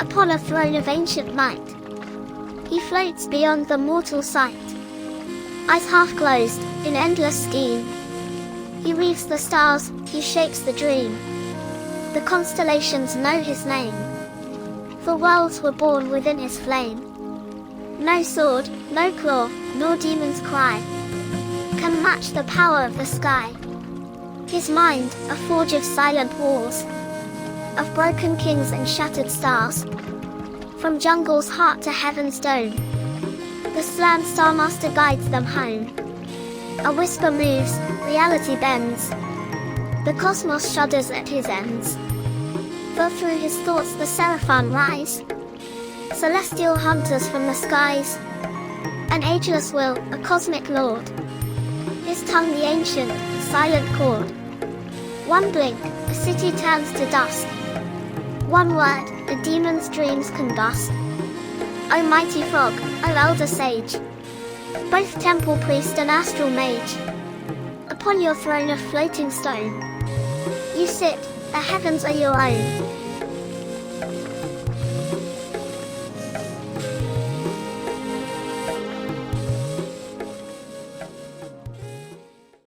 upon a throne of ancient might. He floats beyond the mortal sight. Eyes half closed, in endless scheme. He weaves the stars, he shapes the dream. The constellations know his name. For worlds were born within his flame. No sword, no claw, nor demon's cry can match the power of the sky. His mind, a forge of silent wars, of broken kings and shattered stars. From jungle's heart to heaven's dome, the Slann Starmaster guides them home. A whisper moves, reality bends. The cosmos shudders at his ends. For through his thoughts the Seraphon rise, celestial hunters from the skies. An ageless will, a cosmic lord. His tongue the ancient, silent chord. One blink, a city turns to dust. One word, a demon's dreams combust. O mighty frog, O elder sage, both temple priest and astral mage, upon your throne of floating stone, you sit, the heavens are your own.